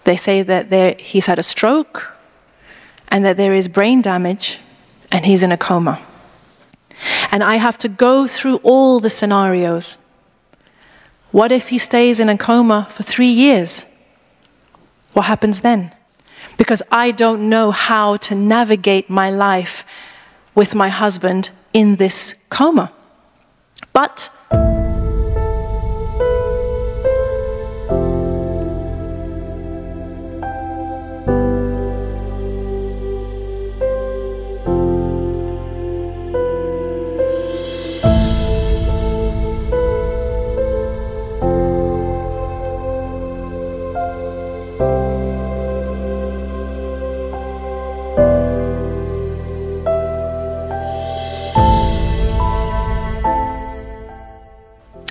They say that he's had a stroke and that there is brain damage and he's in a coma. And I have to go through all the scenarios. What if he stays in a coma for 3 years? What happens then? Because I don't know how to navigate my life with my husband in this coma. But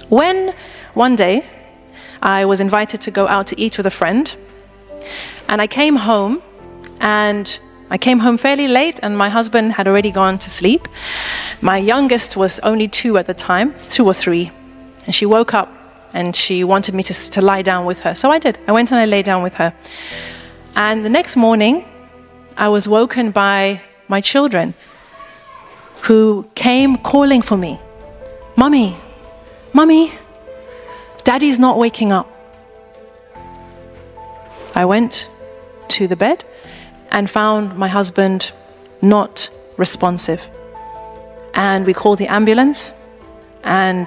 when one day I was invited to go out to eat with a friend, and I came home fairly late, and my husband had already gone to sleep. My youngest was only 2 at the time, 2 or 3, and she woke up and she wanted me to lie down with her. So I did. I went and I lay down with her. And the next morning, I was woken by my children who came calling for me. Mummy, Mummy, Daddy's not waking up. I went to the bed and found my husband not responsive. And we called the ambulance, and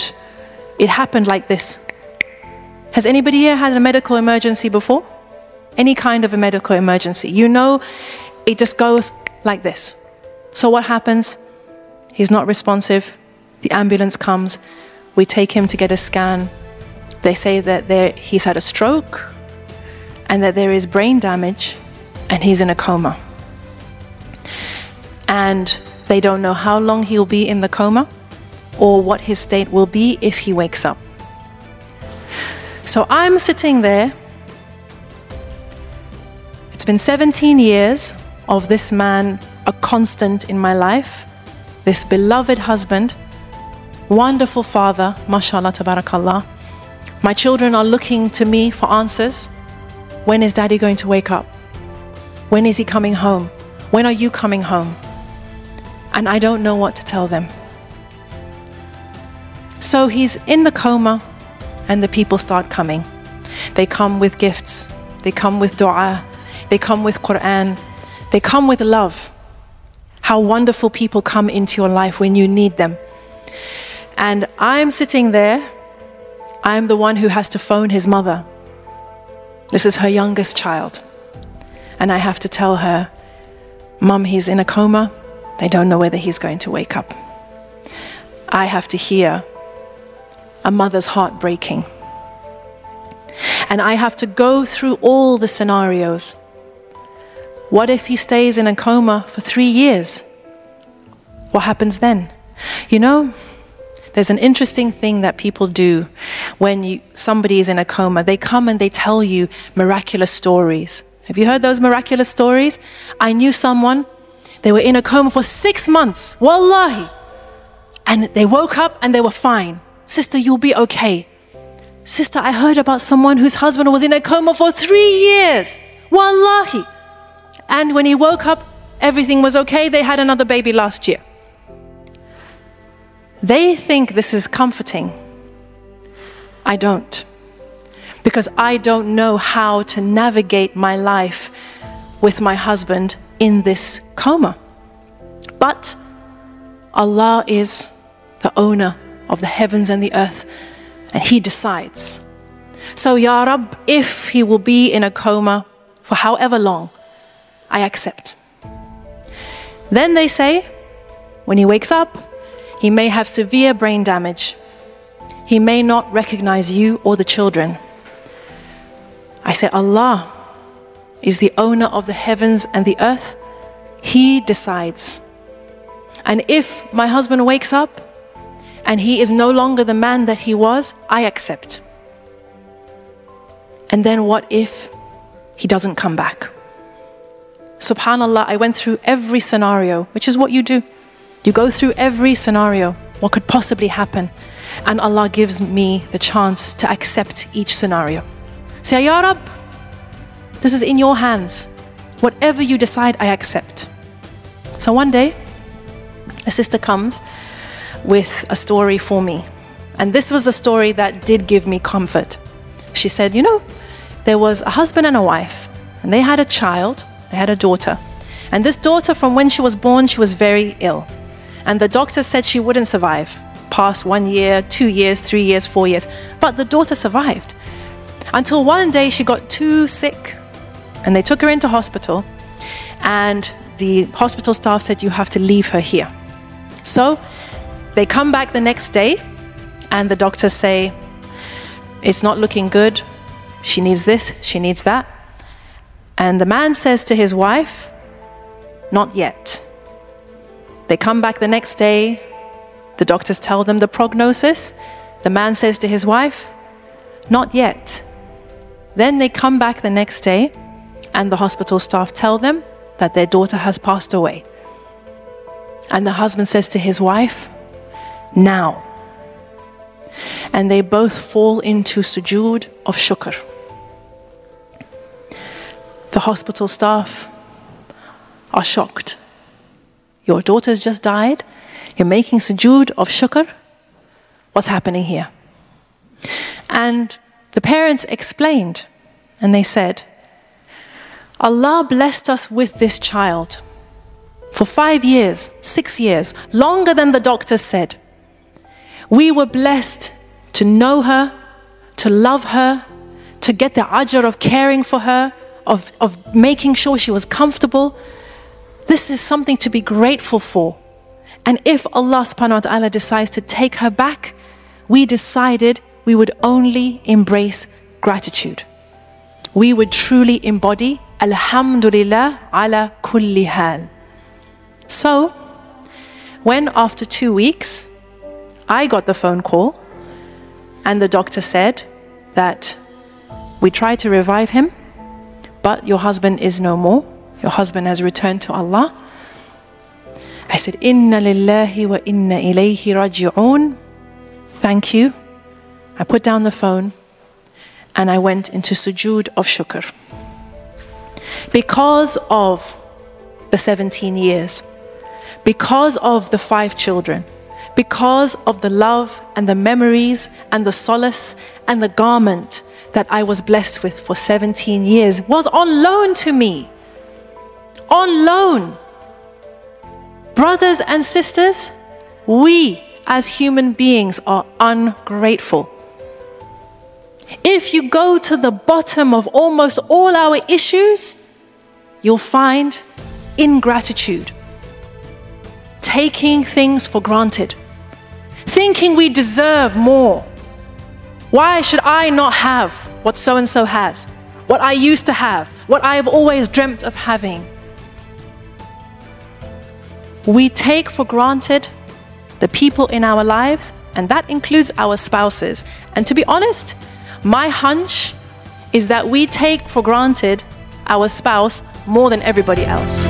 it happened like this. Has anybody here had a medical emergency before? Any kind of a medical emergency? You know, it just goes like this. So what happens? He's not responsive. The ambulance comes. We take him to get a scan. They say that he's had a stroke and that there is brain damage and he's in a coma. And they don't know how long he'll be in the coma or what his state will be if he wakes up. So I'm sitting there. It's been 17 years of this man, a constant in my life, this beloved husband, wonderful father, mashallah, tabarakallah. My children are looking to me for answers. When is Daddy going to wake up? When is he coming home? When are you coming home? And I don't know what to tell them. So he's in the coma, and the people start coming. They come with gifts. They come with dua. They come with Quran. They come with love. How wonderful people come into your life when you need them. And I'm sitting there. I'm the one who has to phone his mother. This is her youngest child. And I have to tell her, Mum, he's in a coma. They don't know whether he's going to wake up. I have to hear a mother's heart breaking. And I have to go through all the scenarios. What if he stays in a coma for 3 years? What happens then? You know, there's an interesting thing that people do when somebody is in a coma. They come and they tell you miraculous stories. Have you heard those miraculous stories? I knew someone, they were in a coma for 6 months, wallahi. And they woke up and they were fine. Sister, you'll be okay. Sister, I heard about someone whose husband was in a coma for 3 years, wallahi. And when he woke up, everything was okay. They had another baby last year. They think this is comforting. I don't. Because I don't know how to navigate my life with my husband in this coma. But Allah is the owner of the heavens and the earth, and He decides. So, Ya Rab, if he will be in a coma for however long, I accept. Then they say, when he wakes up, he may have severe brain damage. He may not recognize you or the children. I say, Allah is the owner of the heavens and the earth. He decides. And if my husband wakes up and he is no longer the man that he was, I accept. And then what if he doesn't come back? Subhanallah, I went through every scenario, which is what you do. You go through every scenario, what could possibly happen. And Allah gives me the chance to accept each scenario. Say, Ya Rab, This is in your hands. Whatever you decide, I accept. So one day, a sister comes with a story for me. And this was a story that did give me comfort. She said, you know, there was a husband and a wife, and they had a child, they had a daughter. And this daughter, from when she was born, she was very ill. And the doctor said she wouldn't survive past 1 year, 2 years, 3 years, 4 years. But the daughter survived. Until one day she got too sick, and they took her into hospital, and the hospital staff said, you have to leave her here. So they come back the next day, and the doctors say, it's not looking good. She needs this, she needs that. And the man says to his wife, not yet. They come back the next day. The doctors tell them the prognosis. The man says to his wife, not yet. Then they come back the next day, and the hospital staff tell them that their daughter has passed away. And the husband says to his wife, now. And they both fall into sujood of shukr. The hospital staff are shocked. Your daughter's just died. You're making sujood of shukr. What's happening here? And the parents explained, and they said, Allah blessed us with this child for 5 years, 6 years, longer than the doctors said. We were blessed to know her, to love her, to get the ajr of caring for her, of making sure she was comfortable. This is something to be grateful for. And if Allah subhanahu wa ta'ala decides to take her back, we decided we would only embrace gratitude. We would truly embody Alhamdulillah ala kulli hal. So, when after 2 weeks, I got the phone call, and the doctor said that we tried to revive him, but your husband is no more. Your husband has returned to Allah. I said, Inna lillahi wa inna ilayhi raji'un. Thank you. I put down the phone and I went into sujood of shukr. Because of the 17 years, because of the 5 children, because of the love and the memories and the solace and the garment that I was blessed with for 17 years was on loan to me. On loan. Brothers and sisters, we as human beings are ungrateful. If you go to the bottom of almost all our issues, you'll find ingratitude. Taking things for granted. Thinking we deserve more. Why should I not have what so-and-so has? What I used to have? What I have always dreamt of having? We take for granted the people in our lives, and that includes our spouses. And to be honest, my hunch is that we take for granted our spouse more than everybody else.